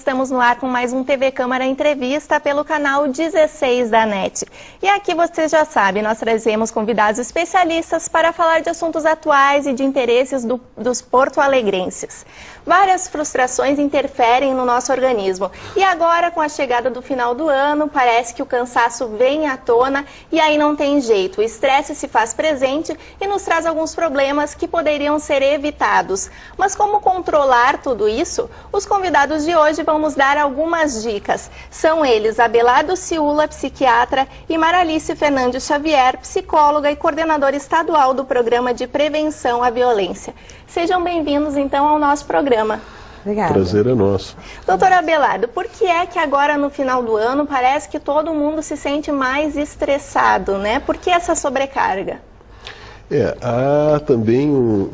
estamos no ar com mais um TV Câmara Entrevista pelo canal 16 da NET. E aqui você já sabe, nós trazemos convidados especialistas para falar de assuntos atuais e de interesses dos porto-alegrenses. Várias frustrações interferem no nosso organismo. E agora, com a chegada do final do ano, parece que o cansaço vem à tona e aí não tem jeito. O estresse se faz presente e nos traz alguns problemas que poderiam ser evitados. Mas como controlar tudo isso? Os convidados de hoje vão nos dar algumas dicas. São eles Abelardo Ciula, psiquiatra, e Maralice Fernandes Xavier, psicóloga e coordenadora estadual do Programa de Prevenção à Violência. Sejam bem-vindos, então, ao nosso programa. Obrigada. Prazer é nosso. Doutora Abelardo, por que é que agora no final do ano parece que todo mundo se sente mais estressado, né? Por que essa sobrecarga? Há também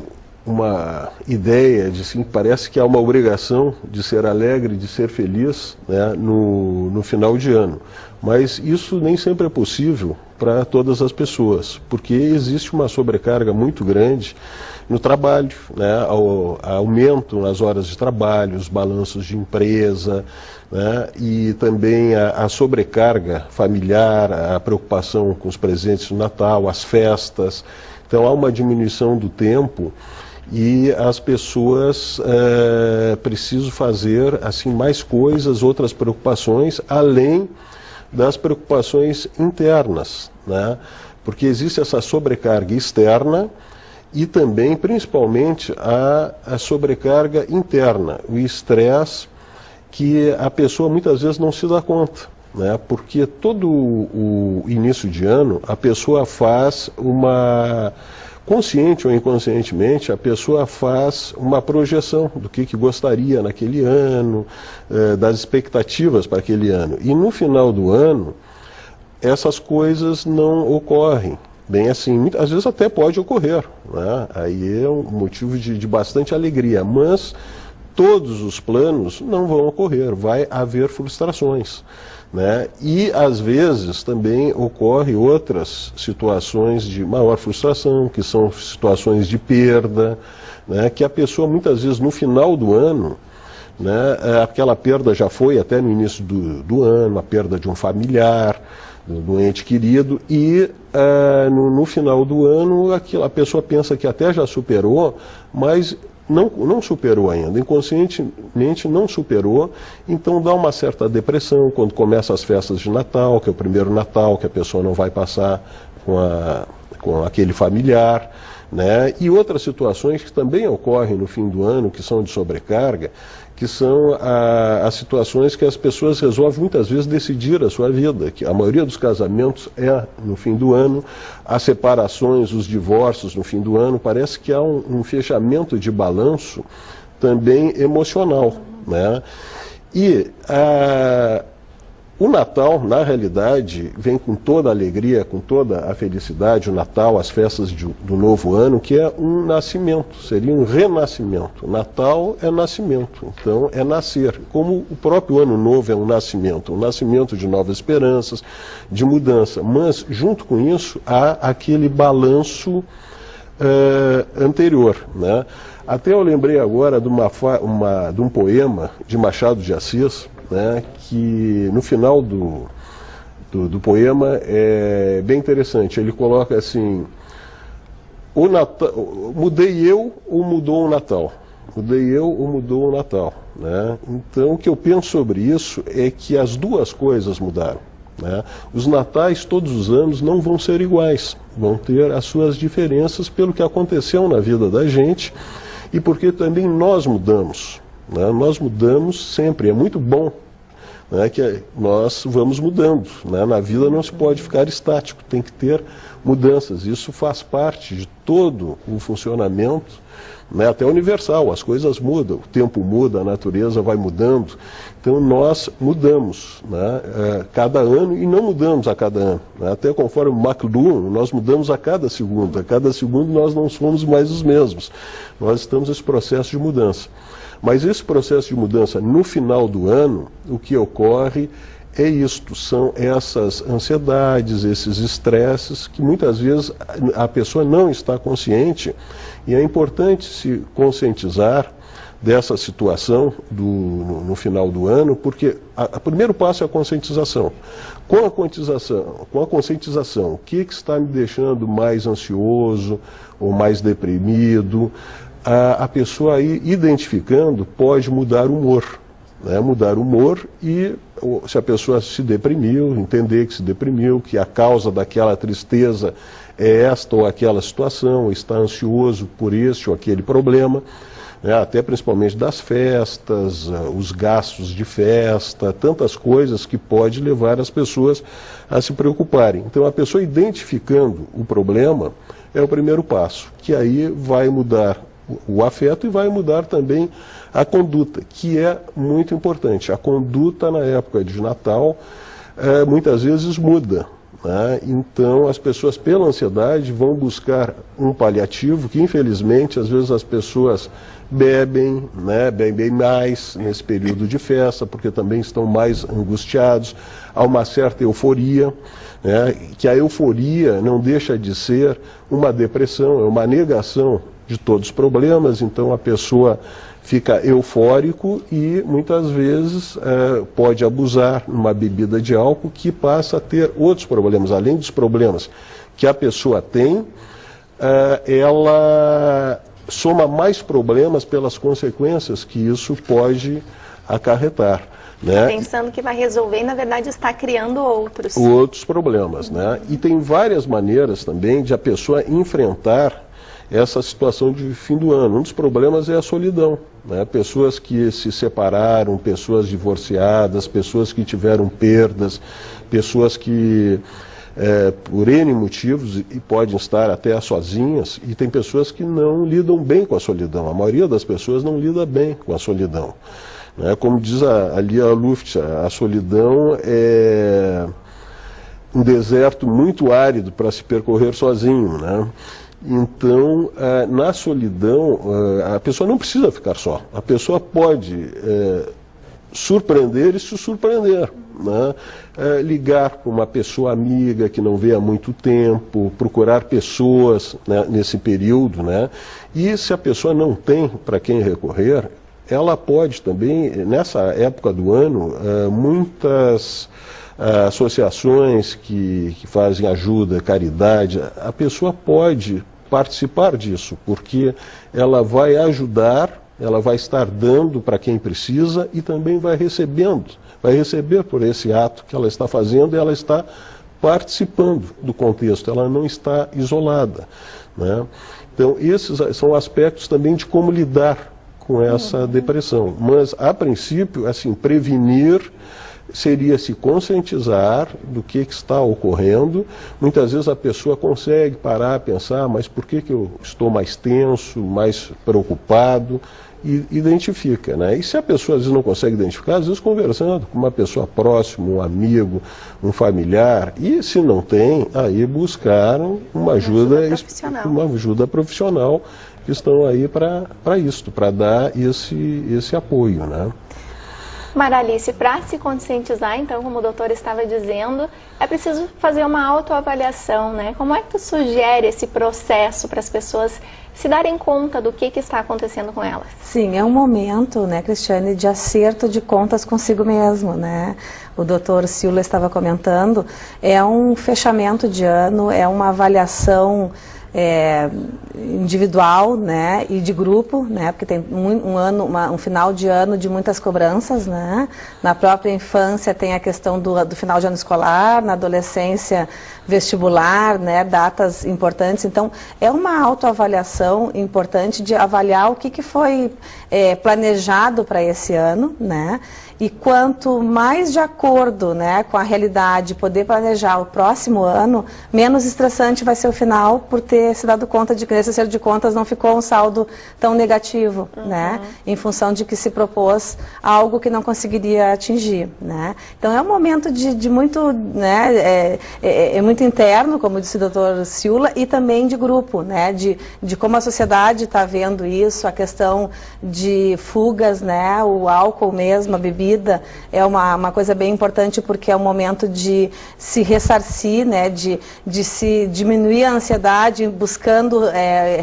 uma ideia de que parece que há uma obrigação de ser alegre, de ser feliz, né, no final de ano. Mas isso nem sempre é possível para todas as pessoas, porque existe uma sobrecarga muito grande no trabalho, né, aumento nas horas de trabalho, os balanços de empresa, né, e também a sobrecarga familiar, a preocupação com os presentes do Natal, as festas. Então há uma diminuição do tempo e as pessoas precisam fazer assim, mais coisas, outras preocupações, além das preocupações internas, né? Porque existe essa sobrecarga externa e também, principalmente, a sobrecarga interna, o estresse que a pessoa muitas vezes não se dá conta, né? Porque todo o início de ano a pessoa faz consciente ou inconscientemente, a pessoa faz uma projeção do que gostaria naquele ano, das expectativas para aquele ano. E no final do ano, essas coisas não ocorrem. Bem assim, às vezes até pode ocorrer, né? Aí é um motivo de bastante alegria, mas todos os planos não vão ocorrer, vai haver frustrações, né? E às vezes também ocorrem outras situações de maior frustração, que são situações de perda, né? Que a pessoa muitas vezes no final do ano, né, aquela perda já foi até no início do ano, a perda de um familiar, do ente querido, e no final do ano a pessoa pensa que até já superou, mas não superou ainda, inconscientemente não superou, então dá uma certa depressão quando começam as festas de Natal, que é o primeiro Natal, que a pessoa não vai passar com aquele familiar, né? E outras situações que também ocorrem no fim do ano, que são de sobrecarga, que são as situações que as pessoas resolvem muitas vezes decidir a sua vida, que a maioria dos casamentos é no fim do ano, as separações, os divórcios no fim do ano, parece que há um fechamento de balanço também emocional, né? E o Natal, na realidade, vem com toda a alegria, com toda a felicidade, o Natal, as festas do Novo Ano, que é um nascimento, seria um renascimento. Natal é nascimento, então é nascer, como o próprio Ano Novo é um nascimento de novas esperanças, de mudança. Mas, junto com isso, há aquele balanço anterior, né? Até eu lembrei agora de um poema de Machado de Assis, né, que no final do poema é bem interessante. Ele coloca assim: o Natal, mudei eu ou mudou o Natal? Mudei eu ou mudou o Natal? Né? Então o que eu penso sobre isso é que as duas coisas mudaram, né? Os natais todos os anos não vão ser iguais, vão ter as suas diferenças pelo que aconteceu na vida da gente e porque também nós mudamos. Né? Nós mudamos sempre, é muito bom, né, que nós vamos mudando, né? Na vida não se pode ficar estático, tem que ter mudanças, isso faz parte de todo o funcionamento, né, até universal, as coisas mudam, o tempo muda, a natureza vai mudando, então nós mudamos, né, cada ano e não mudamos a cada ano, né? Até conforme o McLuhan, nós mudamos a cada segundo nós não somos mais os mesmos, nós estamos nesse processo de mudança. Mas esse processo de mudança no final do ano, o que ocorre é isto, são essas ansiedades, esses estresses que muitas vezes a pessoa não está consciente e é importante se conscientizar dessa situação no final do ano, porque o primeiro passo é a conscientização. Com a conscientização, o que está me deixando mais ansioso ou mais deprimido, a pessoa aí identificando pode mudar o humor. Mudar o humor e, se a pessoa se deprimiu, entender que se deprimiu, que a causa daquela tristeza é esta ou aquela situação, está ansioso por este ou aquele problema, até principalmente das festas, os gastos de festa, tantas coisas que pode levar as pessoas a se preocuparem. Então, a pessoa identificando o problema é o primeiro passo, que aí vai mudar o afeto e vai mudar também a conduta, que é muito importante. A conduta na época de Natal muitas vezes muda. Então as pessoas pela ansiedade vão buscar um paliativo que infelizmente às vezes as pessoas bebem, bebem mais nesse período de festa, porque também estão mais angustiados, há uma certa euforia, que a euforia não deixa de ser uma depressão, é uma negação de todos os problemas, então a pessoa fica eufórico e muitas vezes pode abusar numa bebida de álcool que passa a ter outros problemas, além dos problemas que a pessoa tem, ela soma mais problemas pelas consequências que isso pode acarretar. Pensando que vai resolver e na verdade está criando outros problemas. E tem várias maneiras também de a pessoa enfrentar essa situação de fim do ano. Um dos problemas é a solidão. Pessoas que se separaram, pessoas divorciadas, pessoas que tiveram perdas, pessoas que, por N motivos, e podem estar até sozinhas, e tem pessoas que não lidam bem com a solidão. A maioria das pessoas não lida bem com a solidão. Como diz ali a Luft, a solidão é um deserto muito árido para se percorrer sozinho. Então, na solidão, a pessoa não precisa ficar só. A pessoa pode surpreender e se surpreender. Ligar para uma pessoa amiga que não vê há muito tempo, procurar pessoas nesse período. E se a pessoa não tem para quem recorrer, ela pode também, nessa época do ano, muitas associações que fazem ajuda, caridade, a pessoa pode participar disso, porque ela vai ajudar, ela vai estar dando para quem precisa e também vai receber por esse ato que ela está fazendo, e ela está participando do contexto, ela não está isolada. Então, esses são aspectos também de como lidar com essa depressão. Mas, a princípio, assim, prevenir seria se conscientizar do que está ocorrendo. Muitas vezes a pessoa consegue parar, pensar, mas por que eu estou mais tenso, mais preocupado? E identifica, E se a pessoa às vezes não consegue identificar, às vezes conversando com uma pessoa próxima, um amigo, um familiar, e se não tem, aí buscar uma ajuda profissional, que estão aí para isso, para dar esse apoio, Maralice, para se conscientizar, então, como o doutor estava dizendo, é preciso fazer uma autoavaliação, Como é que tu sugere esse processo para as pessoas se darem conta do que está acontecendo com elas? Sim, é um momento, Cristiane, de acerto de contas consigo mesmo, O doutor Silva estava comentando, é um fechamento de ano, é uma avaliação individual, e de grupo, porque tem um final de ano de muitas cobranças, Na própria infância tem a questão do final de ano escolar, na adolescência vestibular, datas importantes. Então, é uma autoavaliação importante de avaliar o que foi planejado para esse ano, E quanto mais de acordo, com a realidade, poder planejar o próximo ano, menos estressante vai ser o final, por ter se dado conta de que nesse acerto de contas não ficou um saldo tão negativo, Em função de que se propôs algo que não conseguiria atingir, Então é um momento de muito, é muito interno, como disse o doutor Ciula, e também de grupo, de como a sociedade está vendo isso, a questão de fugas, o álcool mesmo, a bebida, bebida é uma coisa bem importante, porque é um momento de se ressarcir, né, de se diminuir a ansiedade, buscando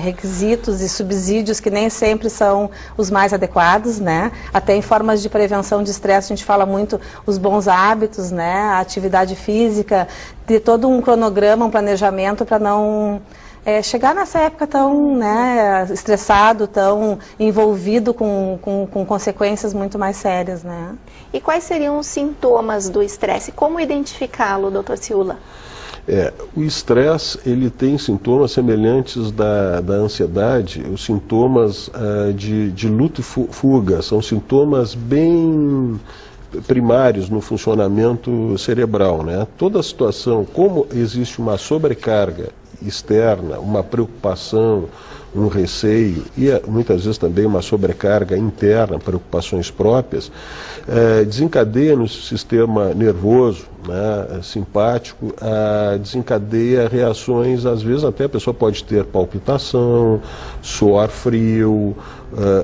requisitos e subsídios que nem sempre são os mais adequados, né? Até em formas de prevenção de estresse a gente fala muito os bons hábitos, né, a atividade física, ter todo um cronograma, um planejamento para não chegar nessa época tão, né, estressado, tão envolvido com consequências muito mais sérias, né? E quais seriam os sintomas do estresse? Como identificá-lo, doutor Ciula? O estresse, ele tem sintomas semelhantes da ansiedade, os sintomas de luta e fuga, são sintomas bem primários no funcionamento cerebral, né? Toda a situação, como existe uma sobrecarga externa, uma preocupação, um receio e muitas vezes também uma sobrecarga interna, preocupações próprias, desencadeia no sistema nervoso, né, simpático, desencadeia reações, às vezes até a pessoa pode ter palpitação, suor frio,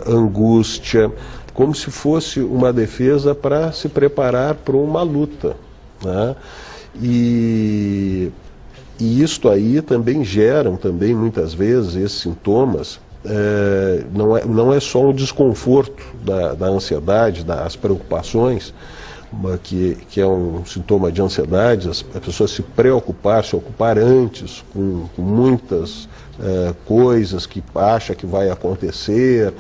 angústia, como se fosse uma defesa para se preparar para uma luta, né? E isto aí também geram, também muitas vezes, esses sintomas, não é só um desconforto da ansiedade, das preocupações, que é um sintoma de ansiedade, a pessoa se ocupar antes com muitas coisas que acha que vai acontecer,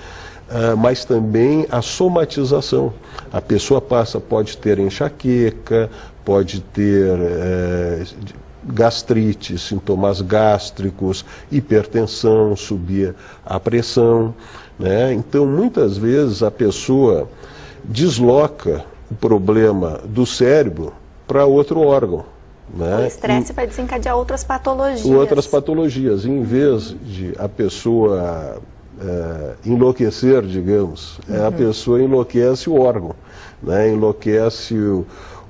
mas também a somatização. A pessoa pode ter enxaqueca, pode ter gastrite, sintomas gástricos, hipertensão, subir a pressão, né? Então, muitas vezes a pessoa desloca o problema do cérebro para outro órgão, né? O estresse vai desencadear outras patologias. Outras patologias. Em vez de a pessoa enlouquecer, digamos, a pessoa enlouquece o órgão, né? Enlouquece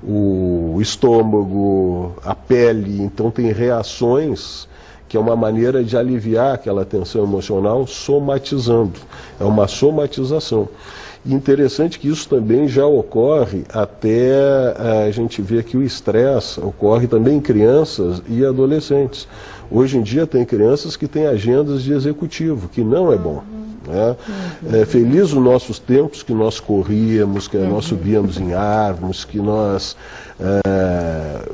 o estômago, a pele, então tem reações que é uma maneira de aliviar aquela tensão emocional somatizando, é uma somatização. E interessante que isso também já ocorre até a gente ver que o estresse ocorre também em crianças e adolescentes. Hoje em dia tem crianças que têm agendas de executivo, que não é bom. Feliz os nossos tempos que nós corríamos, que nós subíamos em árvores, que nós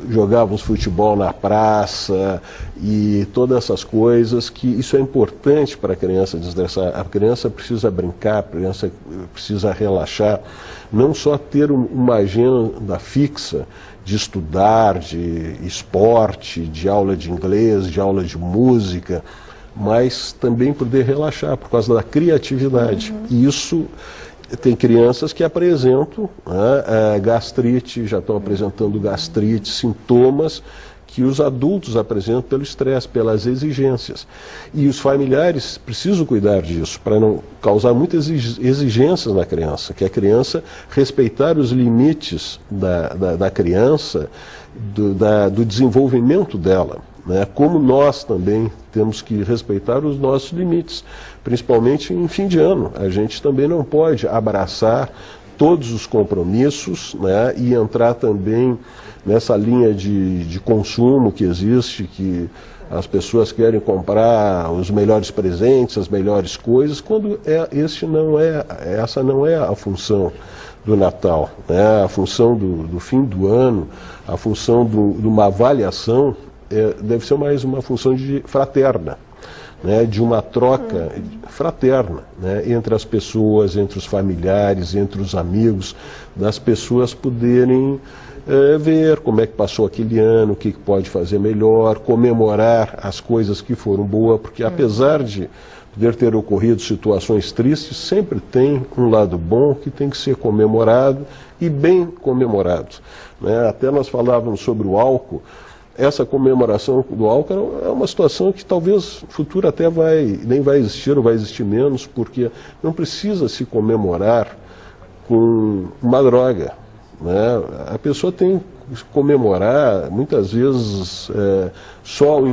jogávamos futebol na praça e todas essas coisas, que isso é importante para a criança desestressar. A criança precisa brincar, a criança precisa relaxar, não só ter uma agenda fixa de estudar, de esporte, de aula de inglês, de aula de música, mas também poder relaxar por causa da criatividade. E isso tem crianças que apresentam gastrite, já estão apresentando gastrite, sintomas que os adultos apresentam pelo estresse, pelas exigências. E os familiares precisam cuidar disso, para não causar muitas exigências na criança, que a criança respeitar os limites da criança, do desenvolvimento dela. Né? Como nós também temos que respeitar os nossos limites, principalmente em fim de ano. A gente também não pode abraçar todos os compromissos, né, e entrar também nessa linha de consumo que existe, que as pessoas querem comprar os melhores presentes, as melhores coisas, quando essa não é a função do Natal, né? A função do fim do ano, a função de uma avaliação deve ser mais uma função fraterna, né, de uma troca fraterna, né, entre as pessoas, entre os familiares, entre os amigos, das pessoas poderem ver como é que passou aquele ano, o que pode fazer melhor, comemorar as coisas que foram boas, porque apesar de poder ter ocorrido situações tristes, sempre tem um lado bom que tem que ser comemorado e bem comemorado, né? Até nós falávamos sobre o álcool. Essa comemoração do álcool é uma situação que talvez no futuro até nem vai existir, ou vai existir menos, porque não precisa se comemorar com uma droga, né? A pessoa tem que comemorar, muitas vezes, só o